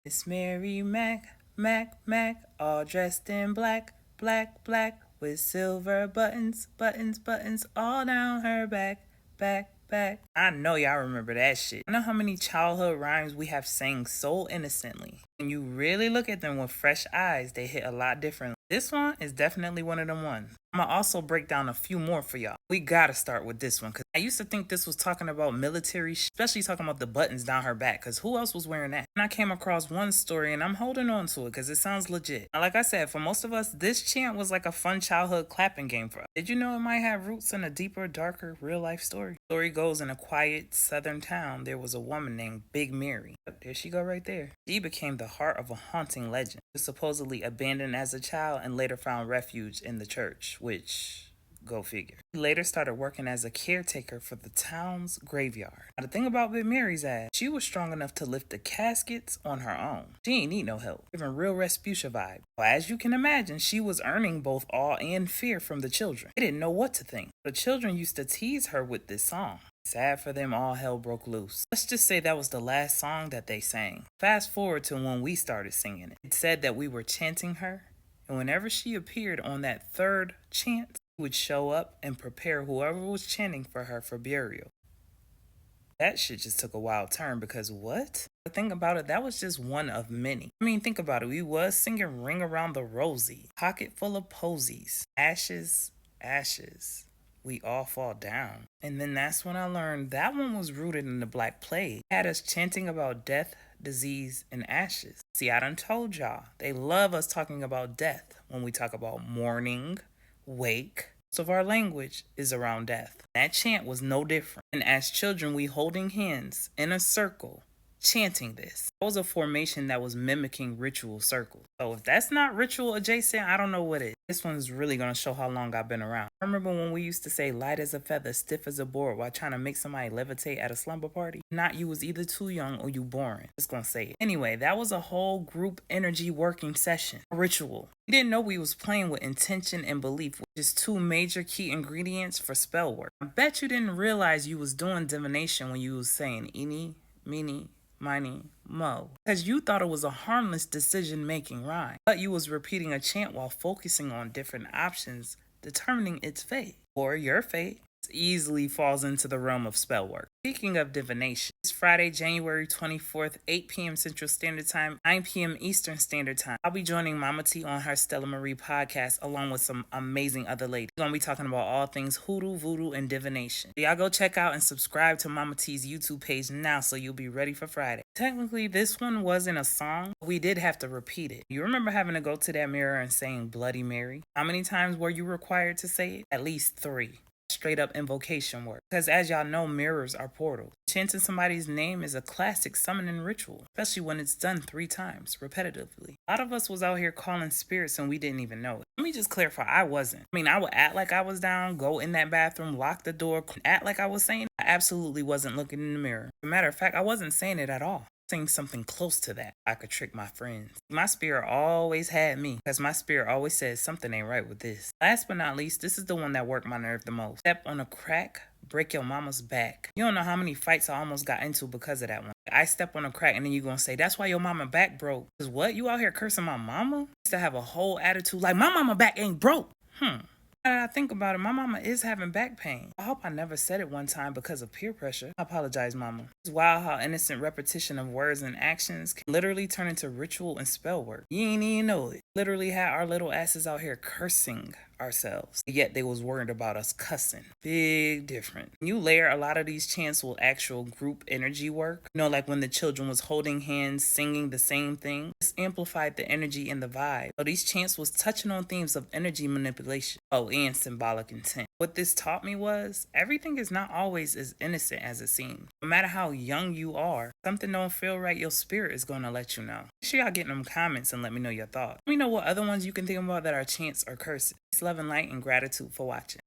Miss Mary Mack, Mack, Mack, all dressed in black, black, black, with silver buttons, buttons, buttons, all down her back, back, back. I know y'all remember that shit. I know how many childhood rhymes we have sang so innocently. When you really look at them with fresh eyes, they hit a lot differently. This one is definitely one of them ones. I'm gonna also break down a few more for y'all. We gotta start with this one because I used to think this was talking about military, especially talking about the buttons down her back because who else was wearing that? And I came across one story and I'm holding on to it because it sounds legit. Now, like I said, for most of us, this chant was like a fun childhood clapping game for us. Did you know it might have roots in a deeper, darker, real life story? The story goes in a quiet southern town, there was a woman named Big Mary. There she go right there. She became the heart of a haunting legend. She was supposedly abandoned as a child and later found refuge in the church, which, go figure. He later started working as a caretaker for the town's graveyard. Now, the thing about Big Mary's ass, she was strong enough to lift the caskets on her own. She ain't need no help, giving real Respucia vibe. Well, as you can imagine, she was earning both awe and fear from the children. They didn't know what to think. The children used to tease her with this song. Sad for them, all hell broke loose. Let's just say that was the last song that they sang. Fast forward to when we started singing it. It said that we were chanting her, and whenever she appeared on that third chant, we would show up and prepare whoever was chanting for her for burial. That shit just took a wild turn because what? The thing about it, that was just one of many. I mean, think about it. We was singing Ring Around the Rosie, Pocket Full of Posies, Ashes, Ashes. We all fall down. And then that's when I learned that one was rooted in the Black Plague. It had us chanting about death, disease, and ashes. See, I done told y'all, they love us talking about death when we talk about mourning, wake. Most of our language is around death. That chant was no different. And as children, we holding hands in a circle, chanting this. That was a formation that was mimicking ritual circles. So if that's not ritual adjacent, I don't know what is. This one's really going to show how long I've been around. I remember when we used to say light as a feather, stiff as a board while trying to make somebody levitate at a slumber party. Not you was either too young or you boring. Just gonna say it. Anyway, that was a whole group energy working session. A ritual. We didn't know we was playing with intention and belief, which is two major key ingredients for spell work. I bet you didn't realize you was doing divination when you was saying eeny, meeny, miny, mo, because you thought it was a harmless decision-making rhyme, but you was repeating a chant while focusing on different options, determining its fate, or your fate. Easily falls into the realm of spell work. Speaking of divination, it's Friday, January 24th, 8 p.m. Central Standard Time, 9 p.m. Eastern Standard Time. I'll be joining Mama T on her Stella Marie podcast along with some amazing other ladies. We're going to be talking about all things hoodoo, voodoo, and divination. So y'all go check out and subscribe to Mama T's YouTube page now so you'll be ready for Friday. Technically, this one wasn't a song. We did have to repeat it. You remember having to go to that mirror and saying Bloody Mary? How many times were you required to say it? At least 3. Straight up invocation work. Because as y'all know, mirrors are portals. Chanting somebody's name is a classic summoning ritual, especially when it's done 3 times, repetitively. A lot of us was out here calling spirits and we didn't even know it. Let me just clarify, I wasn't. I mean, I would act like I was down, go in that bathroom, lock the door, act like I was saying. I absolutely wasn't looking in the mirror. As a matter of fact, I wasn't saying it at all. Saying something close to that, I could trick my friends. My spirit always had me, because my spirit always says something ain't right with this. Last but not least, this is the one that worked my nerve the most. Step on a crack, break your mama's back. You don't know how many fights I almost got into because of that one. I step on a crack and then you gonna say, that's why your mama back broke. Because what? You out here cursing my mama? I used to have a whole attitude like, my mama back ain't broke. Now that I think about it, my mama is having back pain. I hope I never said it one time because of peer pressure. I apologize, mama. It's wild how innocent repetition of words and actions can literally turn into ritual and spell work. You ain't even know it. Literally had our little asses out here cursing ourselves, yet they was worried about us cussing. Big difference. When you layer a lot of these chants with actual group energy work, you know, like when the children was holding hands singing the same thing, this amplified the energy and the vibe. So these chants was touching on themes of energy manipulation, and symbolic intent. What this taught me was everything is not always as innocent as it seems. No matter how young you are, something don't feel right, your spirit is going to let you know. Make sure y'all get in them comments and let me know your thoughts. Let me know what other ones you can think about that are chants or curses. Peace, love, and light, and gratitude for watching.